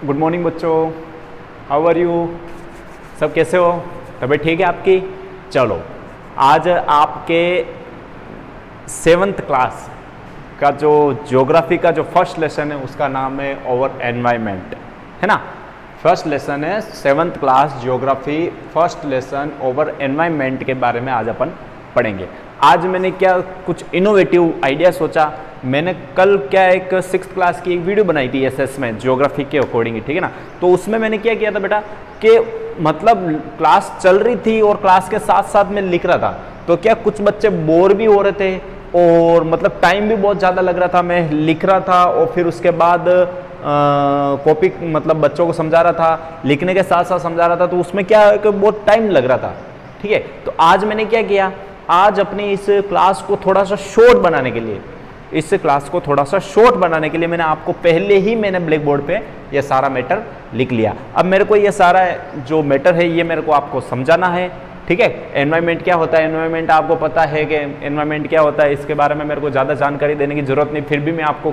Good morning बच्चों, how are you? सब कैसे हो? तबीयत ठीक है आपकी? चलो, आज आपके 7th क्लास का जो ज्योग्राफी का जो फर्स्ट लेसन है उसका नाम है ओवर एनवायरनमेंट, है ना। फर्स्ट लेसन है 7th class geography, first lesson over environment के बारे में आज अपन पढ़ेंगे। आज मैंने क्या कुछ इनोवेटिव आइडिया सोचा। मैंने कल क्या एक 6th क्लास की एक वीडियो बनाई थी एसएस में ज्योग्राफी के अकॉर्डिंग, ठीक है ना। तो उसमें मैंने क्या किया था बेटा कि मतलब क्लास चल रही थी और क्लास के साथ साथ मैं लिख रहा था, तो क्या कुछ बच्चे बोर भी हो रहे थे और मतलब टाइम भी बहुत ज़्यादा लग रहा था। मैं लिख रहा था और फिर उसके बाद कॉपी मतलब बच्चों को समझा रहा था, लिखने के साथ साथ समझा रहा था, तो उसमें क्या है कि बहुत टाइम लग रहा था, ठीक है। तो आज मैंने क्या किया, आज अपनी इस क्लास को थोड़ा सा शॉर्ट बनाने के लिए, इस क्लास को थोड़ा सा शॉर्ट बनाने के लिए मैंने आपको पहले ही ब्लैक बोर्ड पे ये सारा मैटर लिख लिया। अब मेरे को ये सारा जो मैटर है ये मेरे को आपको समझाना है, ठीक है। एनवायरनमेंट क्या होता है, एनवायरनमेंट आपको पता है कि एनवायरनमेंट क्या होता है, इसके बारे में मेरे को ज़्यादा जानकारी देने की जरूरत नहीं, फिर भी मैं आपको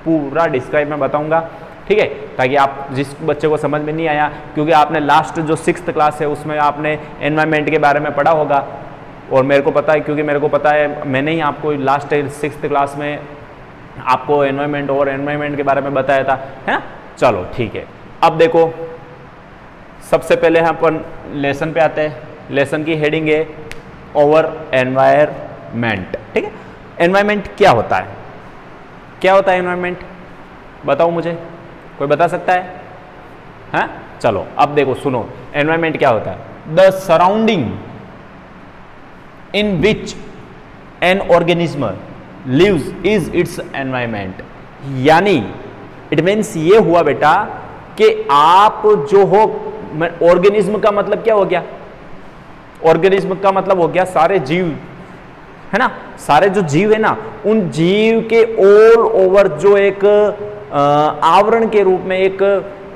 पूरा डिस्क्राइब में बताऊंगा, ठीक है, ताकि आप जिस बच्चे को समझ में नहीं आया, क्योंकि आपने लास्ट जो 6th क्लास है उसमें आपने एनवायरनमेंट के बारे में पढ़ा होगा और मेरे को पता है, क्योंकि मेरे को पता है मैंने ही आपको लास्ट 6th क्लास में आपको एनवायरनमेंट और एनवायरनमेंट के बारे में बताया था, है ना। चलो ठीक है, अब देखो सबसे पहले हम अपन लेसन पे आते हैं। लेसन की हेडिंग है ओवर एनवायरनमेंट, ठीक है। एनवायरनमेंट क्या होता है, क्या होता है एनवायरनमेंट, बताओ मुझे, कोई बता सकता है? हाँ चलो अब देखो सुनो, एनवायरनमेंट क्या होता है, the surrounding in which an organism lives is its environment। यानी इट मीन्स ये हुआ बेटा कि आप जो हो, ऑर्गेनिज्म का मतलब क्या हो गया, ऑर्गेनिज्म का मतलब हो गया सारे जीव, है ना। सारे जो जीव है ना, उन जीव के ऑल ओवर जो एक आवरण के रूप में एक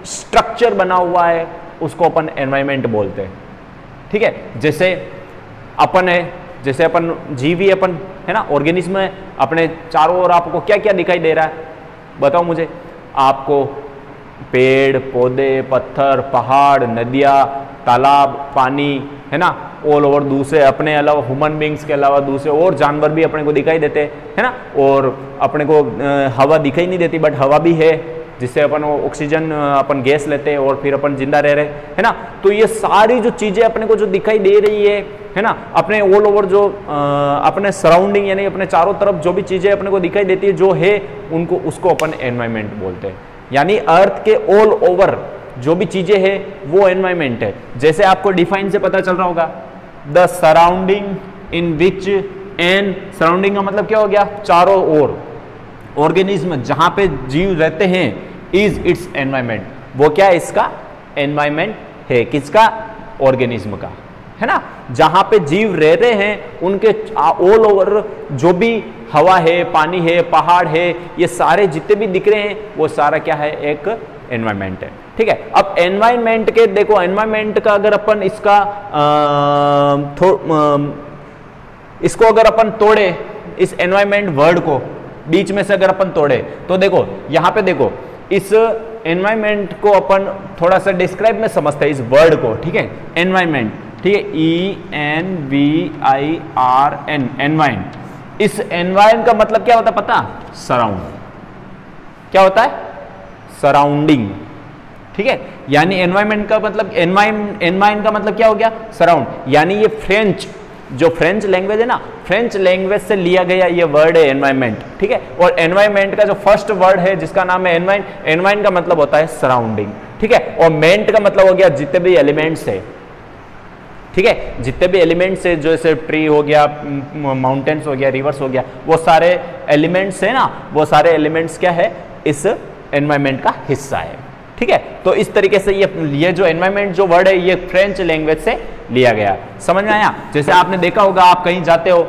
स्ट्रक्चर बना हुआ है उसको अपन एनवायरनमेंट बोलते हैं, ठीक है। जैसे अपन है, जैसे अपन जीव ही अपन है ना, ऑर्गेनिज्म है, अपने चारों ओर आपको क्या क्या दिखाई दे रहा है, बताओ मुझे। आपको पेड़ पौधे, पत्थर, पहाड़, नदियाँ, तालाब, पानी, है ना, ऑल ओवर दूसरे अपने अलावा ह्यूमन बींग्स के अलावा दूसरे और जानवर भी अपने को दिखाई देते हैं ना। और अपने को हवा दिखाई नहीं देती बट हवा भी है, जिससे अपन ऑक्सीजन अपन गैस लेते हैं और फिर अपन जिंदा रह रहे हैं, है ना। तो ये सारी जो चीजें अपने को जो दिखाई दे रही है ना, अपने ऑल ओवर जो अपने सराउंडिंग यानी अपने चारों तरफ जो भी चीजें अपने को दिखाई देती है जो है उनको, उसको अपन एनवायरनमेंट बोलते हैं। यानी अर्थ के ऑल ओवर जो भी चीजें हैं वो एनवायरनमेंट है। जैसे आपको डिफाइन से पता चल रहा होगा, the surrounding in which N, surrounding का मतलब क्या हो गया, चारों ओर, ऑर्गेनिज्म जहां पे जीव रहते हैं इज इट्स एनवायरनमेंट, वो क्या है, इसका एनवायरनमेंट है, किसका, ऑर्गेनिज्म का, है ना। जहां पे जीव रह रहे हैं उनके ऑल ओवर जो भी हवा है, पानी है, पहाड़ है, ये सारे जितने भी दिख रहे हैं वो सारा क्या है, एक एनवायरनमेंट है, ठीक है। अब एनवायरनमेंट के देखो, एनवायरनमेंट का अगर अपन इसका इसको अगर अपन तोड़े, इस एनवायरनमेंट वर्ड को बीच में से अगर अपन तोड़े तो देखो यहाँ पे देखो, इस एनवायरनमेंट को अपन थोड़ा सा डिस्क्राइब में समझते हैं इस वर्ड को, ठीक है। एनवायरनमेंट, ठीक है, ENVIRN, एनवायरन। इस एनवायरन का मतलब क्या होता है पता, सराउंड, क्या होता है, सराउंडिंग, ठीक है। यानी एनवायरनमेंट का मतलब, एनवायरन का मतलब क्या हो गया, सराउंड। यानी ये फ्रेंच, जो फ्रेंच लैंग्वेज है ना, फ्रेंच लैंग्वेज से लिया गया ये वर्ड है एनवायरनमेंट, ठीक है। और एनवायरनमेंट का जो फर्स्ट वर्ड है जिसका नाम है एनवायरन, एनवायरन का मतलब होता है सराउंडिंग, ठीक है। और मेंट का मतलब हो गया जितने भी एलिमेंट्स है, ठीक है, जितने भी एलिमेंट्स है, जैसे ट्री हो गया, माउंटेन्स हो गया, रिवर्स हो गया, वो सारे एलिमेंट्स है ना, वो सारे एलिमेंट्स क्या है, इस एनवायरनमेंट का हिस्सा है, ठीक है। तो इस तरीके से ये जो एनवायरनमेंट जो वर्ड है ये फ्रेंच लैंग्वेज से लिया गया, समझ में आया। जैसे आपने देखा होगा, आप कहीं जाते हो,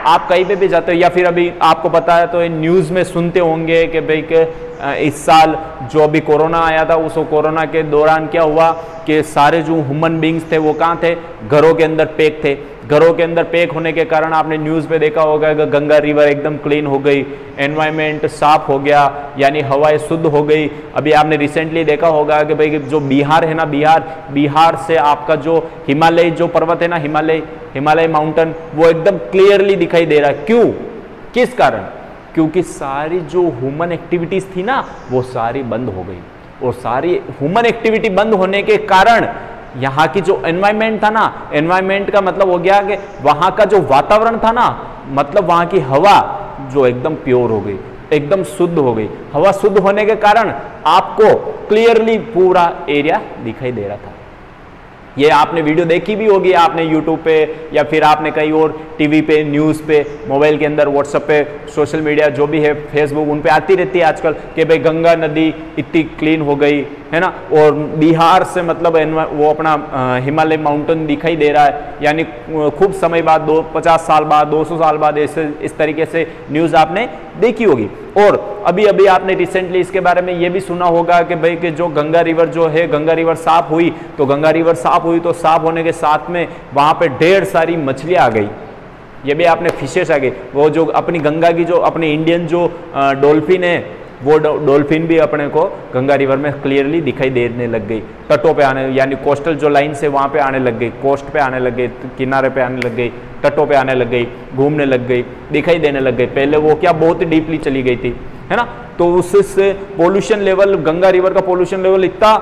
आप कहीं पे भी जाते हो, या फिर अभी आपको पता है तो न्यूज़ में सुनते होंगे कि भाई के इस साल जो अभी कोरोना आया था, उस कोरोना के दौरान क्या हुआ कि सारे जो ह्यूमन बींग्स थे वो कहाँ थे, घरों के अंदर पैक थे। घरों के अंदर पैक होने के कारण आपने न्यूज़ पे देखा होगा कि गंगा रिवर एकदम क्लीन हो गई, एनवायरनमेंट साफ हो गया, यानी हवाएं शुद्ध हो गई। अभी आपने रिसेंटली देखा होगा कि भाई जो बिहार है ना, बिहार से आपका जो हिमालय जो पर्वत है ना, हिमालय माउंटेन, वो एकदम क्लियरली दिखाई दे रहा है। क्यों, किस कारण? क्योंकि सारी जो ह्यूमन एक्टिविटीज थी ना वो सारी बंद हो गई, और सारी ह्यूमन एक्टिविटी बंद होने के कारण यहाँ की जो एनवायरनमेंट था ना, एनवायरनमेंट का मतलब हो गया कि वहाँ का जो वातावरण था ना, मतलब वहाँ की हवा जो एकदम प्योर हो गई, एकदम शुद्ध हो गई। हवा शुद्ध होने के कारण आपको क्लियरली पूरा एरिया दिखाई दे रहा था। ये आपने वीडियो देखी भी होगी, आपने यूट्यूब पे या फिर आपने कहीं और टीवी पे, न्यूज़ पे, मोबाइल के अंदर, व्हाट्सएप पे, सोशल मीडिया जो भी है, फेसबुक, उन पे आती रहती है आजकल कि भाई गंगा नदी इतनी क्लीन हो गई है ना, और बिहार से मतलब वो अपना हिमालय माउंटेन दिखाई दे रहा है, यानी खूब समय बाद, 50 साल बाद, 200 साल बाद ऐसे इस तरीके से न्यूज़ आपने देखी होगी। और अभी अभी आपने रिसेंटली इसके बारे में ये भी सुना होगा कि भाई कि जो गंगा रिवर जो है, गंगा रिवर साफ हुई, तो गंगा रिवर साफ हुई तो साफ होने के साथ में वहाँ पे ढेर सारी मछलियाँ आ गई, ये भी आपने फिशेस आ गई। वो जो अपनी गंगा की जो अपनी इंडियन जो डॉल्फिन है, वो डॉल्फिन भी अपने को गंगा रिवर में क्लियरली दिखाई देने लग गई, तटों पे आने, यानी कोस्टल जो लाइन से वहाँ पे आने लग गई, कोस्ट पे आने लग गई, किनारे पे आने लग गई, तटों पे आने लग गई, घूमने लग गई, दिखाई देने लग गई। पहले वो क्या बहुत ही डीपली चली गई थी, है ना। तो उससे पोल्यूशन लेवल, गंगा रिवर का पोल्यूशन लेवल इतना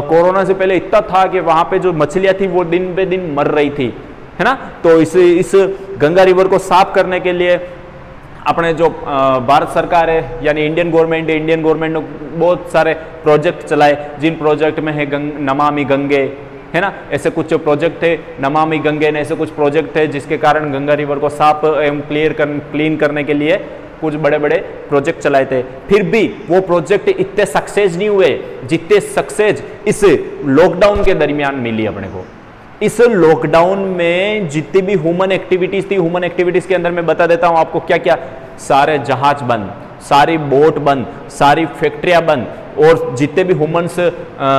कोरोना से पहले इतना था कि वहाँ पे जो मछलियाँ थी वो दिन पे दिन मर रही थी, है ना। तो इस गंगा रिवर को साफ करने के लिए अपने जो भारत सरकार है, यानी इंडियन गवर्नमेंट ने बहुत सारे प्रोजेक्ट चलाए, जिन प्रोजेक्ट में है नमामि गंगे, है ना, ऐसे कुछ प्रोजेक्ट थे, नमामि गंगे ने ऐसे कुछ प्रोजेक्ट थे जिसके कारण गंगा रिवर को साफ एवं क्लीन करने के लिए कुछ बड़े बड़े प्रोजेक्ट चलाए थे। फिर भी वो प्रोजेक्ट इतने सक्सेस नहीं हुए जितने सक्सेस इस लॉकडाउन के दरमियान मिली अपने को। इस लॉकडाउन में जितनी भी ह्यूमन एक्टिविटीज थी, ह्यूमन एक्टिविटीज के अंदर मैं बता देता हूं आपको क्या क्या। सारे जहाज बंद, सारी बोट बंद, सारी फैक्ट्रियां बंद, और जितने भी ह्यूमन्स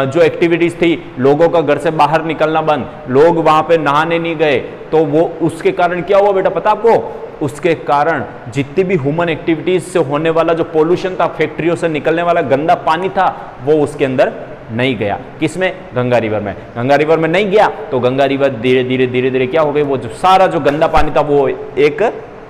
जो एक्टिविटीज थी, लोगों का घर से बाहर निकलना बंद, लोग वहां पे नहाने नहीं गए। तो वो उसके कारण क्या हुआ बेटा पता आपको? उसके कारण जितनी भी ह्यूमन एक्टिविटीज से होने वाला जो पोल्यूशन था, फैक्ट्रियों से निकलने वाला गंदा पानी था, वो उसके अंदर नहीं गया। किसमें? गंगा रिवर में। गंगा रिवर में नहीं गया तो गंगा रिवर धीरे धीरे क्या हो गई, वो जो सारा जो गंदा पानी था वो एक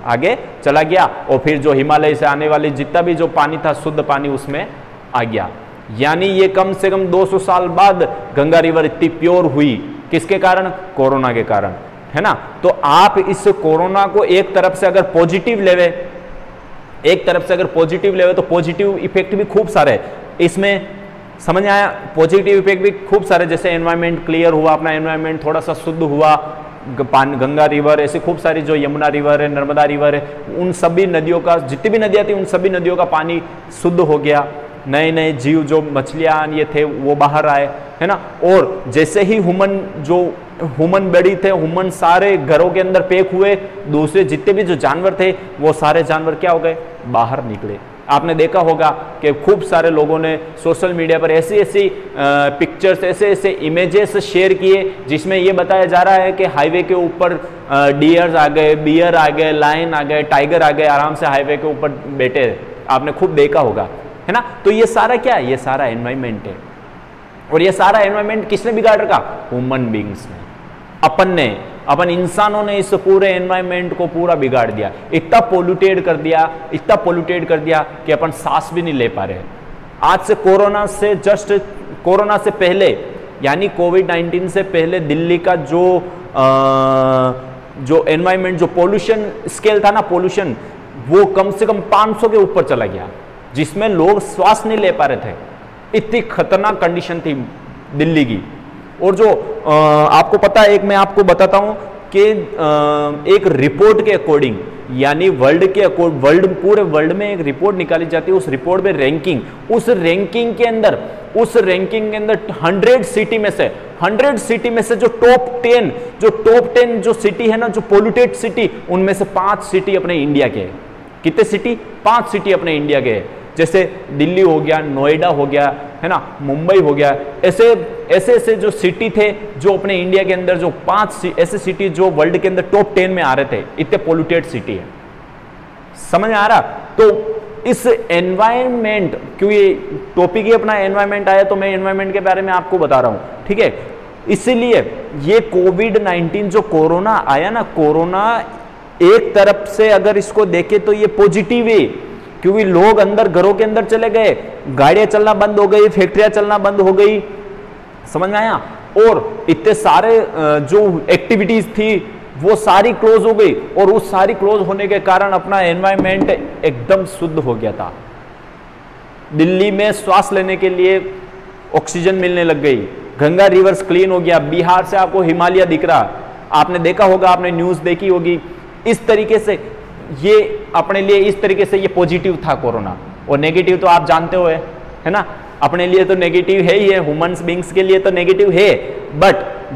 आगे चला गया, और फिर जो हिमालय से आने वाले जितना भी जो पानी था, शुद्ध पानी उसमें आ गया। यानी ये कम से कम 200 साल बाद गंगा रिवर इतनी प्योर हुई। किसके कारण? कोरोना के कारण, है ना। तो आप इस कोरोना को एक तरफ से अगर पॉजिटिव लेवे, तो पॉजिटिव इफेक्ट भी खूब सारे है इसमें, समझ में आया? पॉजिटिव इफेक्ट भी खूब सारे, जैसे एनवायरनमेंट क्लियर हुआ, अपना एनवायरनमेंट थोड़ा सा शुद्ध हुआ, गंगा रिवर, ऐसी खूब सारी जो यमुना रिवर है, नर्मदा रिवर है, उन सभी नदियों का, जितनी भी नदियाँ थी उन सभी नदियों का पानी शुद्ध हो गया। नए नए जीव जो मछलियाँ ये थे वो बाहर आए, है ना। और जैसे ही ह्यूमन बॉडी थे, ह्यूमन सारे घरों के अंदर पैक हुए, दूसरे जितने भी जो जानवर थे वो सारे जानवर क्या हो गए? बाहर निकले। आपने देखा होगा कि खूब सारे लोगों ने सोशल मीडिया पर ऐसी पिक्चर्स, ऐसे इमेजेस शेयर किए जिसमें ये बताया जा रहा है कि हाईवे के ऊपर डियर्स आ गए, बियर आ गए, लायन आ गए, टाइगर आ गए, आराम से हाईवे के ऊपर बैठे। आपने खूब देखा होगा, है ना। तो ये सारा क्या है? ये सारा एनवायरनमेंट है। और ये सारा एनवायरनमेंट किसने बिगाड़ रखा? ह्यूमन बींग्स ने, अपन इंसानों ने इस पूरे एनवायरनमेंट को पूरा बिगाड़ दिया। इतना पोल्यूटेड कर दिया कि अपन सांस भी नहीं ले पा रहे। आज से कोरोना से पहले, यानी कोविड-19 से पहले दिल्ली का जो एनवायरनमेंट, जो पोल्यूशन स्केल था ना, पोल्यूशन, वो कम से कम 500 के ऊपर चला गया, जिसमें लोग श्वास नहीं ले पा रहे थे। इतनी खतरनाक कंडीशन थी दिल्ली की। और जो आपको पता है, एक मैं आपको बताता हूं कि एक रिपोर्ट के अकॉर्डिंग, यानी पूरे वर्ल्ड में एक रिपोर्ट निकाली जाती है, उस रिपोर्ट में रैंकिंग, उस रैंकिंग के अंदर उस रैंकिंग के अंदर 100 सिटी में से 100 जो टॉप 10 जो सिटी है ना, जो पोल्यूटेड सिटी, उनमें से 5 सिटी अपने इंडिया के। कितने सिटी? 5 सिटी अपने इंडिया के। जैसे दिल्ली हो गया, नोएडा हो गया, है ना, मुंबई हो गया। ऐसे जो सिटी थे जो अपने इंडिया के अंदर, जो 5 ऐसे सिटी जो वर्ल्ड के अंदर टॉप 10 में आ रहे थे, इतने पोल्यूटेड सिटी है। समझ आ रहा? तो इस एनवायरनमेंट, क्योंकि टॉपिक ही अपना एनवायरनमेंट आया तो मैं एनवायरनमेंट के बारे में आपको बता रहा हूं, ठीक है। इसीलिए ये कोविड-19 जो कोरोना आया ना, कोरोना एक तरफ से अगर इसको देखे तो ये पॉजिटिव है, क्योंकि लोग अंदर घरों के अंदर चले गए, गाड़ियां चलना बंद हो गई, फैक्ट्रियां चलना बंद हो गई। समझ में आया? और इतने सारे जो एक्टिविटीज थी वो सारी क्लोज हो गई, और उस सारी क्लोज होने के कारण अपना एनवायरनमेंट एकदम शुद्ध हो गया था। दिल्ली में श्वास लेने के लिए ऑक्सीजन मिलने लग गई, गंगा रिवर्स क्लीन हो गया, बिहार से आपको हिमालय दिख रहा, आपने देखा होगा, आपने न्यूज देखी होगी। इस तरीके से ये अपने लिए, इस तरीके से ये पॉजिटिव था कोरोना। और नेगेटिव तो आप जानते हो है ना, अपने लिए तो नेगेटिव है ही है, ह्यूमंस बींग्स के लिए तो नेगेटिव है, बट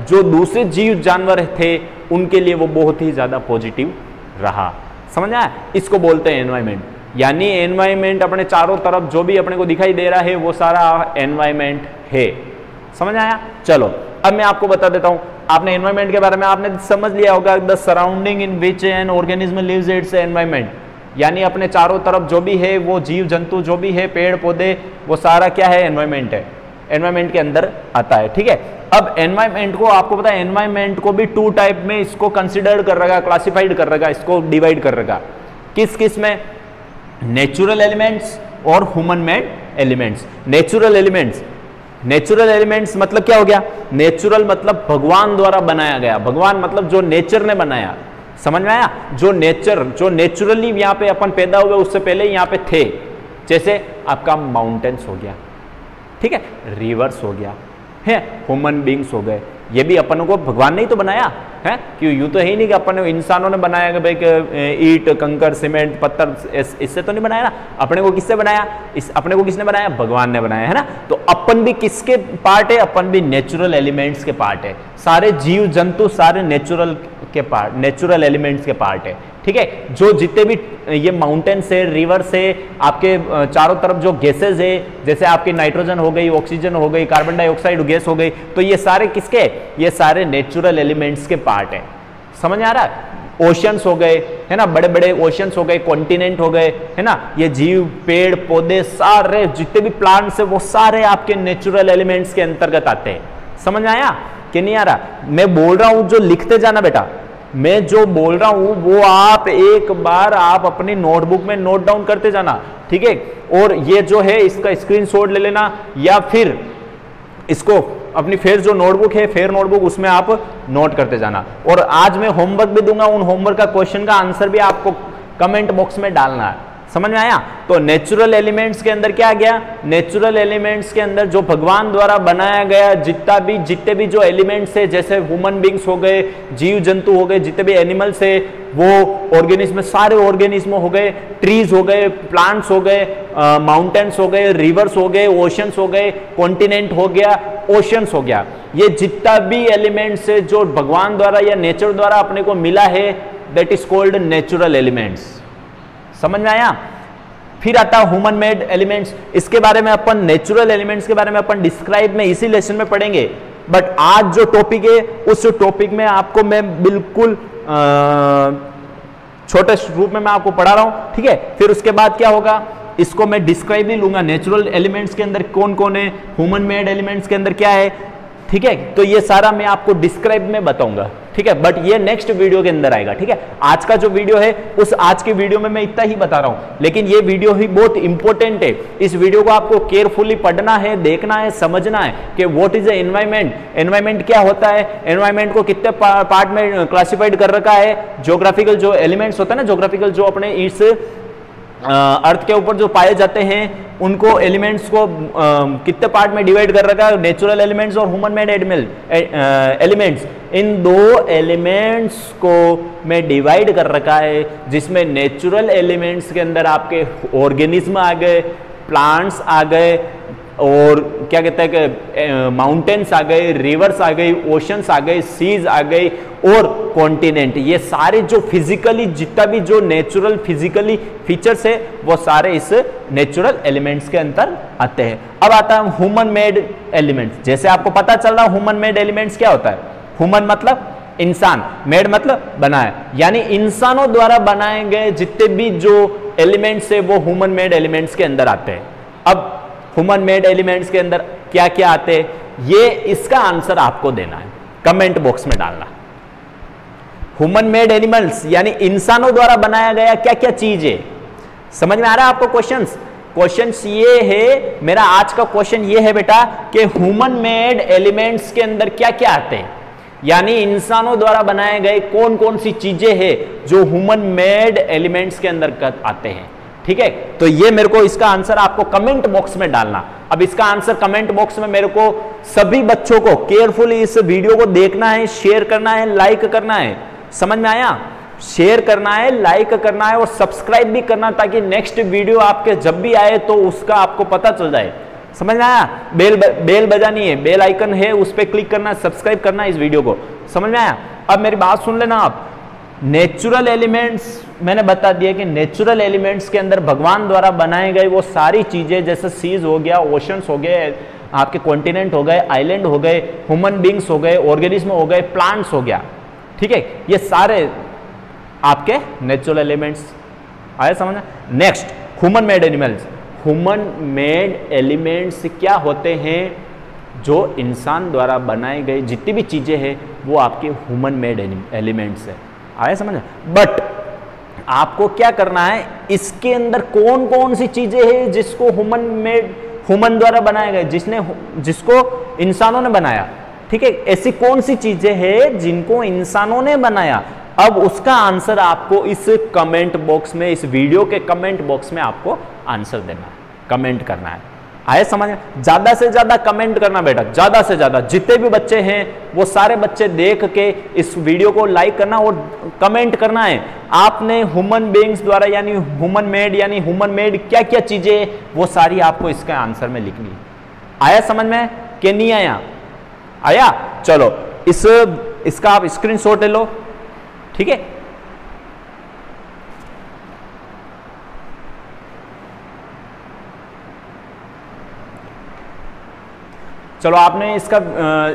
जो दूसरे जीव जानवर थे उनके लिए वो बहुत ही ज्यादा पॉजिटिव रहा। समझ आया? इसको बोलते हैं एनवायरनमेंट। यानी एनवायरनमेंट अपने चारों तरफ जो भी अपने को दिखाई दे रहा है वो सारा एनवायरनमेंट है। समझ आया? चलो अब मैं आपको बता देता हूं। आपने एनवायरनमेंट के बारे में आपने समझ लिया होगा, the surrounding in which an organism lives its environment, यानी अपने चारों तरफ जो भी है, वो जीव जंतु जो भी है, पेड़ पौधे, वो सारा क्या है? एनवायरनमेंट है, एनवायरनमेंट के अंदर आता है। ठीक है, अब एनवायरनमेंट को आपको पता है, एनवायरनमेंट को भी 2 टाइप में इसको कंसिडर कर रखा, क्लासिफाइड कर रखा, इसको डिवाइड कर रखा। किस किस में? नेचुरल एलिमेंट्स और human made elements. Natural elements मतलब क्या हो गया? नेचुरल मतलब भगवान द्वारा बनाया गया, भगवान मतलब जो नेचर ने बनाया। समझ में आया? जो नेचुरली यहाँ पे अपन पैदा हुए उससे पहले यहाँ पे थे, जैसे आपका माउंटेन्स हो गया, ठीक है, रिवर्स हो गया, है, ह्यूमन बींग्स हो गए। ये भी अपन को भगवान ने ही तो बनाया है, क्यों? यूं तो है ही नहीं कि अपन इंसानों ने बनाया कि भाई ईट, कंकर, सीमेंट, पत्थर, इससे तो नहीं बनाया ना। अपने को किससे बनाया? अपने को किसने बनाया? भगवान ने बनाया, है ना। तो अपन भी किसके पार्ट है? अपन भी नेचुरल एलिमेंट्स के पार्ट है। सारे जीव जंतु सारे नेचुरल एलिमेंट्स के पार्ट है। ठीक है, जो जितने भी ये माउंटेन से, रिवर से, आपके चारों तरफ जो गैसेज है, जैसे आपकी नाइट्रोजन हो गई, ऑक्सीजन हो गई, कार्बन डाइऑक्साइड गैस हो गई, तो ये सारे किसके? ये सारे नेचुरल एलिमेंट्स के पार्ट है। समझ आ रहा है? ओशियंस हो गए, है ना, बड़े बड़े ओशियंस हो गए, कॉन्टिनेंट हो गए, है ना, ये जीव, पेड़ पौधे, सारे जितने भी प्लांट्स है वो सारे आपके नेचुरल एलिमेंट्स के अंतर्गत आते हैं। समझ आया कि नहीं आ रहा? मैं बोल रहा हूं, जो लिखते जाना बेटा, मैं जो बोल रहा हूं वो आप एक बार आप अपनी नोटबुक में नोट डाउन करते जाना, ठीक है। और ये जो है इसका स्क्रीनशॉट ले लेना, या फिर इसको अपनी फेयर जो नोटबुक है, फेयर नोटबुक, उसमें आप नोट करते जाना। और आज मैं होमवर्क भी दूंगा, उन होमवर्क का क्वेश्चन का आंसर भी आपको कमेंट बॉक्स में डालना है। समझ में आया? तो नेचुरल एलिमेंट्स के अंदर क्या आ गया? नेचुरल एलिमेंट्स के अंदर जो भगवान द्वारा बनाया गया जितने भी जो एलिमेंट्स है, जैसे ह्यूमन बींग्स हो गए, जीव जंतु हो गए, जितने भी एनिमल्स है, वो ऑर्गेनिज्म, सारे ऑर्गेनिज्म हो गए, ट्रीज हो गए, प्लांट्स हो गए, माउंटेन्स हो गए, रिवर्स हो गए, ओशंस हो गए, कॉन्टिनेंट हो गया, ओशंस हो गया, ये जितना भी एलिमेंट्स है जो भगवान द्वारा या नेचर द्वारा अपने को मिला है, that is called natural elements. समझ में आया? फिर आता ह्यूमन मेड एलिमेंट्स। इसके बारे में अपन, नेचुरल एलिमेंट्स के बारे में अपन डिस्क्राइब में इसी लेसन में पढ़ेंगे, बट आज जो टॉपिक है उस टॉपिक में आपको मैं बिल्कुल छोटे रूप में मैं आपको पढ़ा रहा हूं, ठीक है। फिर उसके बाद क्या होगा, इसको मैं डिस्क्राइब नहीं लूंगा, नेचुरल एलिमेंट्स के अंदर कौन कौन है, ह्यूमन मेड एलिमेंट्स के अंदर क्या है, ठीक है। तो ये सारा मैं आपको डिस्क्राइब में बताऊंगा, ठीक है, बट ये नेक्स्ट वीडियो के अंदर आएगा, ठीक है। आज का जो वीडियो है उस आज की वीडियो में मैं इतना ही बता रहा हूं, लेकिन ये वीडियो ही बहुत इंपॉर्टेंट है। इस वीडियो को आपको केयरफुली पढ़ना है, देखना है, समझना है कि what is the environment, environment क्या होता है, एनवायरनमेंट को कितने पार्ट में क्लासिफाइड कर रखा है, ज्योग्राफिकल जो एलिमेंट्स होता है ना, ज्योग्राफिकल जो अपने इस अर्थ के ऊपर जो पाए जाते हैं, उनको एलिमेंट्स को कितने पार्ट में डिवाइड कर रखा है, नेचुरल एलिमेंट्स और ह्यूमन मेड एलिमेंट्स। इन दो एलिमेंट्स को मैं डिवाइड कर रखा है, जिसमें नेचुरल एलिमेंट्स के अंदर आपके ऑर्गेनिज्म आ गए, प्लांट्स आ गए, और क्या कहते हैं कि माउंटेन्स आ गए, रिवर्स आ गई, ओशंस आ गए, सीज आ गई और कॉन्टिनेंट। ये सारे जो फिजिकली जितना भी जो नेचुरल फिजिकली फीचर्स है वो सारे इस नेचुरल एलिमेंट्स के अंदर आते हैं। अब आता है ह्यूमन मेड एलिमेंट्स। जैसे आपको पता चल रहा ह्यूमन मेड एलिमेंट्स क्या होता है। ह्यूमन मतलब इंसान, मेड मतलब बनाया, यानी इंसानों द्वारा बनाए गए जितने भी जो एलिमेंट्स है वो ह्यूमन मेड एलिमेंट्स के अंदर आते हैं। अब ह्यूमन मेड एलिमेंट्स के अंदर क्या क्या आते हैं, ये इसका आंसर आपको देना है, कमेंट बॉक्स में डालना। ह्यूमन मेड एनिमल्स यानी इंसानों द्वारा बनाया गया क्या क्या चीज है। समझ में आ रहा है आपको क्वेश्चंस? क्वेश्चंस ये है, मेरा आज का क्वेश्चन ये है बेटा कि ह्यूमन मेड एलिमेंट्स के अंदर क्या क्या आते हैं, यानी इंसानों द्वारा बनाए गए कौन कौन सी चीजें हैं जो ह्यूमन मेड एलिमेंट्स के अंदर आते हैं। ठीक है, तो ये मेरे को इसका आंसर आपको कमेंट बॉक्स में डालना। अब इसका आंसर कमेंट बॉक्स में मेरे को सभी बच्चों को केयरफुली इस वीडियो को देखना है, शेयर करना है, लाइक करना है। समझ में आया? शेयर करना है, लाइक करना है और सब्सक्राइब भी करना, ताकि नेक्स्ट वीडियो आपके जब भी आए तो उसका आपको पता चल जाए। समझ में आया? बेल बजानी है, बेल आइकन है, उस पर क्लिक करना, सब्सक्राइब करना इस वीडियो को। समझ में आया? अब मेरी बात सुन लेना आप। नेचुरल एलिमेंट्स मैंने बता दिया कि नेचुरल एलिमेंट्स के अंदर भगवान द्वारा बनाए गए वो सारी चीजें, जैसे सीज हो गया, ओशंस हो गए, आपके कॉन्टिनेंट हो गए, आइलैंड हो गए, ह्यूमन बींग्स हो गए, ऑर्गेनिज्म हो गए, प्लांट्स हो गया। ठीक है, ये सारे आपके नेचुरल एलिमेंट्स आए समझ में। Next human made animals. Human made elements क्या होते हैं? जो इंसान द्वारा बनाए गए जितनी भी चीजें हैं वो आपके ह्यूमन मेड एलिमेंट्स है। आया समझ? बट आपको क्या करना है, इसके अंदर कौन कौन सी चीजें हैं जिसको ह्यूमन द्वारा बनाया गया, जिसको इंसानों ने बनाया। ठीक है, ऐसी कौन सी चीजें हैं जिनको इंसानों ने बनाया। अब उसका आंसर आपको इस कमेंट बॉक्स में, इस वीडियो के कमेंट बॉक्स में आपको आंसर देना है, कमेंट करना है। आए समझ? ज्यादा से ज्यादा कमेंट करना बेटा, ज्यादा से ज्यादा। जितने भी बच्चे हैं वो सारे बच्चे देख के इस वीडियो को लाइक करना और कमेंट करना है। आपने ह्यूमन बीइंग्स द्वारा यानी ह्यूमन मेड क्या क्या चीजें वो सारी आपको इसके आंसर में लिखनी है। आया समझ में कि नहीं आया? आया? चलो इसका आप स्क्रीनशॉट ले लो। ठीक है, चलो आपने इसका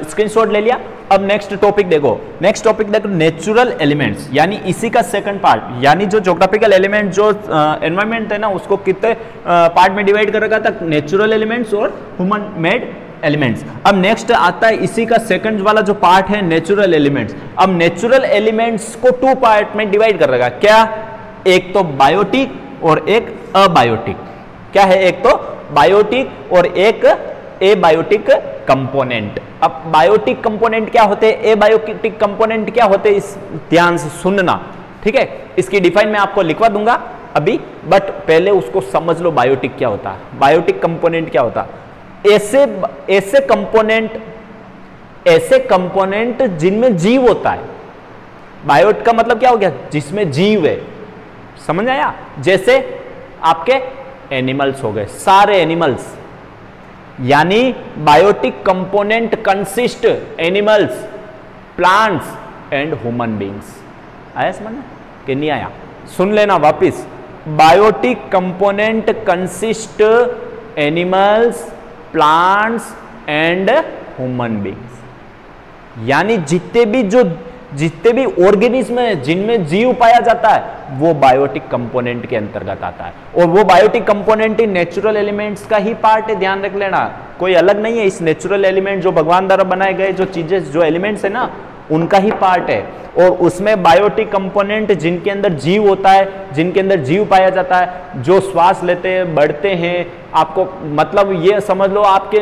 स्क्रीनशॉट ले लिया। अब नेक्स्ट टॉपिक देखो, नेचुरल एलिमेंट्स, यानी इसी का सेकंड पार्ट, यानी जो ज्योग्राफिकल एलिमेंट जो एनवायरमेंट है ना उसको कितने पार्ट में डिवाइड कर रखा था, नेचुरल एलिमेंट्स और ह्यूमन मेड एलिमेंट्स। अब नेक्स्ट आता है इसी का सेकंड वाला जो पार्ट है नेचुरल एलिमेंट्स। अब नेचुरल एलिमेंट्स को 2 पार्ट में डिवाइड कर रखा, क्या? एक तो बायोटिक और एक अबायोटिक। क्या है? एक तो बायोटिक और एक एबायोटिक कंपोनेंट। अब बायोटिक कंपोनेंट क्या होते हैं, एबायोटिक कंपोनेंट क्या होते हैं, इस ध्यान से सुनना। ठीक है, इसकी डिफाइन मैं आपको लिखवा दूंगा अभी, बट पहले उसको समझ लो बायोटिक क्या होता है, बायोटिक कंपोनेंट क्या होता है। ऐसे कंपोनेंट जिनमें जीव होता है। बायोट का मतलब क्या हो गया, जिसमें जीव है। समझ आया? जैसे आपके एनिमल्स हो गए, सारे एनिमल्स, यानी biotic component consist animals, plants and human beings. आया समझ में कि नहीं आया? सुन लेना वापिस। Biotic component consist animals, plants and human beings, यानी जितने भी ऑर्गेनिज्म है जिनमें जीव पाया जाता है वो बायोटिक कंपोनेंट के अंतर्गत आता है। और वो बायोटिक कंपोनेंट ही नेचुरल एलिमेंट्स का ही पार्ट है, ध्यान रख लेना, कोई अलग नहीं है। इस नेचुरल एलिमेंट जो भगवान द्वारा बनाए गए जो चीजें, जो एलिमेंट्स है ना, उनका ही पार्ट है। और उसमें बायोटिक कंपोनेंट जिनके अंदर जीव होता है, जिनके अंदर जीव पाया जाता है, जो श्वास लेते हैं, बढ़ते हैं, आपको मतलब ये समझ लो आपके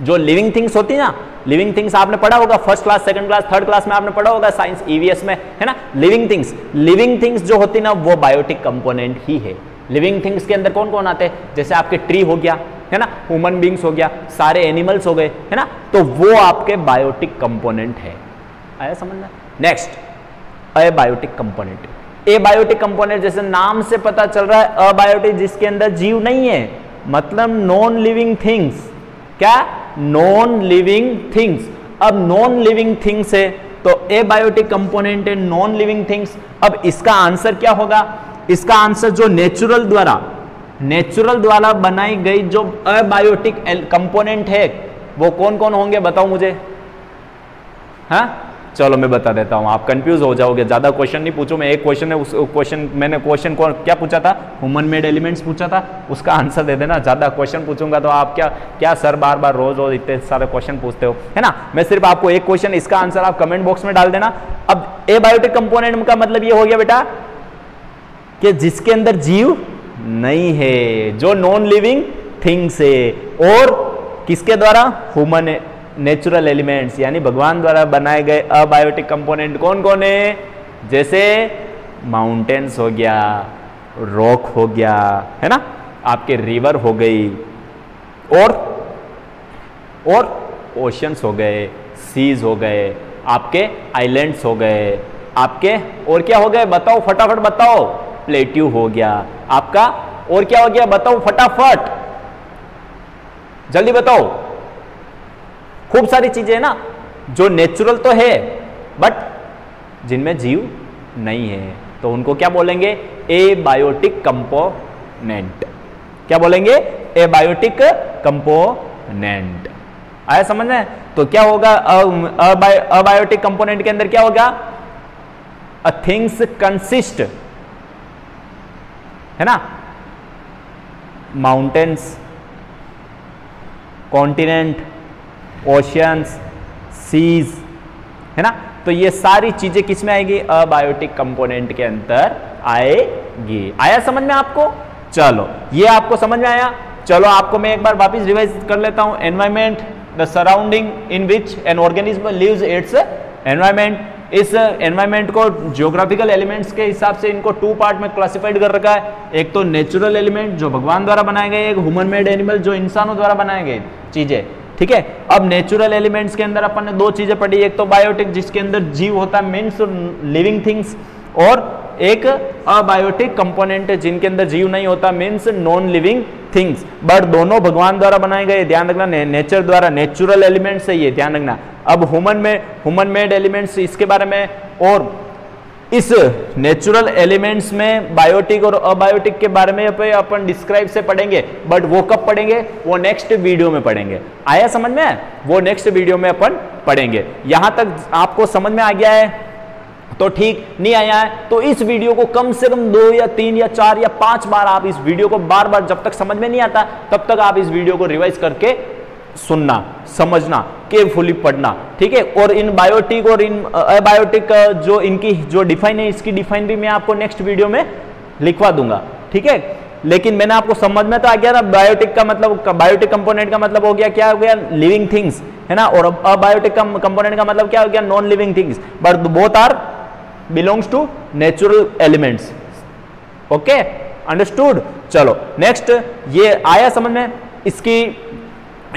जो लिविंग थिंग्स होती है ना, लिविंग थिंग्स आपने पढ़ा होगा first class, second class, third class में आपने पढ़ा होगा साइंस ईवीएस में, है ना। लिविंग थिंग्स जो होती ना वो बायोटिक कंपोनेंट ही है। लिविंग थिंग्स के अंदर कौन कौन आते हैं, जैसे आपके ट्री हो गया, है ना, ह्यूमन बींग्स हो गया, सारे एनिमल्स हो गए, है ना, तो वो आपके बायोटिक कंपोनेंट है। आया समझ में? Next abiotic component. Abiotic component जैसे नाम से पता चल रहा है, अबायोटिक जिसके अंदर जीव नहीं है, मतलब नॉन लिविंग थिंग्स। क्या? Non living things. अब नॉन लिविंग थिंग्स है तो एबायोटिक कंपोनेंट है नॉन लिविंग थिंग्स। अब इसका आंसर क्या होगा? इसका आंसर जो नेचुरल द्वारा बनाई गई जो अबायोटिक कंपोनेंट है वो कौन कौन होंगे बताओ मुझे। हाँ चलो मैं बता देता हूं, आप कंफ्यूज हो जाओगे। ज्यादा क्वेश्चन नहीं पूछो मैं, एक क्वेश्चन है उस क्वेश्चन मैंने क्वेश्चन को क्या पूछा था, ह्यूमन मेड एलिमेंट्स पूछा था, उसका आंसर दे देना। ज्यादा क्वेश्चन पूछूंगा तो आप क्या सर बार बार रोज इतने सारे क्वेश्चन पूछते हो, है ना। मैं सिर्फ आपको एक क्वेश्चन, इसका आंसर आप कमेंट बॉक्स में डाल देना। अब एबायोटिक कंपोनेंट का मतलब ये हो गया बेटा कि जिसके अंदर जीव नहीं है, जो नॉन लिविंग थिंग्स है, और किसके द्वारा? ह्यूमन नेचुरल एलिमेंट्स यानी भगवान द्वारा बनाए गए अबायोटिक कंपोनेंट कौन कौन है? जैसे माउंटेन्स हो गया, रॉक हो गया, है ना, आपके रिवर हो गई, और ओशंस हो गए, सीज हो गए, आपके आइलैंड्स हो गए, आपके और क्या हो गए बताओ, फटाफट बताओ। प्लेट्यू हो गया आपका, और क्या हो गया बताओ फटाफट, जल्दी बताओ। खूब सारी चीजें है ना जो नेचुरल तो है बट जिनमें जीव नहीं है, तो उनको क्या बोलेंगे? Abiotic component. क्या बोलेंगे? Abiotic component. आया समझ में? तो क्या होगा अबायोटिक कंपोनेंट के अंदर क्या होगा? अ थिंग्स कंसिस्ट, है ना, माउंटेन्स, कॉन्टिनेंट, ओशियंस, सीज, है ना। तो ये सारी चीजें किस में आएगी? अबायोटिक कंपोनेंट के अंदर आएगी। आया समझ में आपको? चलो ये आपको समझ में आया। चलो आपको मैं एक बार वापस रिवाइज कर लेता हूं। Environment, the surrounding in which an organism lives its environment. इस एनवायरमेंट को ज्योग्राफिकल एलिमेंट्स के हिसाब से इनको टू पार्ट में क्लासिफाइड कर रखा है। एक तो नेचुरल एलिमेंट जो भगवान द्वारा बनाए गए, एक ह्यूमन मेड एनिमल जो इंसानों द्वारा बनाए गए चीजें, ठीक है। अब नेचुरल एलिमेंट्स के अंदर अपन ने दो चीजें पढ़ी, एक तो बायोटिक जिसके अंदर जीव होता है मीन्स लिविंग थिंग्स, और एक अबायोटिक कंपोनेंट है जिनके अंदर जीव नहीं होता means non living things. But दोनों भगवान द्वारा बनाए गए, ध्यान रखना, नेचर द्वारा, नेचुरल एलिमेंट्स है ये, ध्यान रखना। अब ह्यूमन मेड एलिमेंट्स, इसके बारे में और इस नेचुरल एलिमेंट्स में बायोटिक और अबायोटिक के बारे में अपन डिस्क्राइब से पढ़ेंगे, बट वो कब पढ़ेंगे? वो नेक्स्ट वीडियो में पढ़ेंगे। आया समझ में? वो नेक्स्ट वीडियो में अपन पढ़ेंगे। यहां तक आपको समझ में आ गया है तो ठीक, नहीं आया है तो इस वीडियो को कम से कम 2 या 3 या 4 या 5 बार आप इस वीडियो को बार बार, जब तक समझ में नहीं आता तब तक आप इस वीडियो को रिवाइज करके सुनना, समझना, केयरफुली पढ़ना, ठीक है। और इन बायोटिक और इन अबायोटिक जो इनकी जो डिफाइन है, इसकी डिफाइन भी मैं आपको नेक्स्ट वीडियो में लिखवा दूंगा, ठीक है। लेकिन मैंने आपको समझ में तो आ गया ना, बायोटिक का मतलब, बायोटिक कंपोनेंट का मतलब हो गया क्या हो गया? लिविंग थिंग्स, है ना। और अबायोटिक कंपोनेंट का मतलब क्या हो गया? Non living things, but both are belongs to natural elements. Okay, understood. चलो नेक्स्ट, ये आया समझ में? इसकी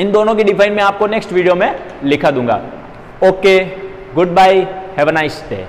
इन दोनों की डिफाइन मैं आपको नेक्स्ट वीडियो में लिखा दूंगा। Okay, good bye, have a nice day.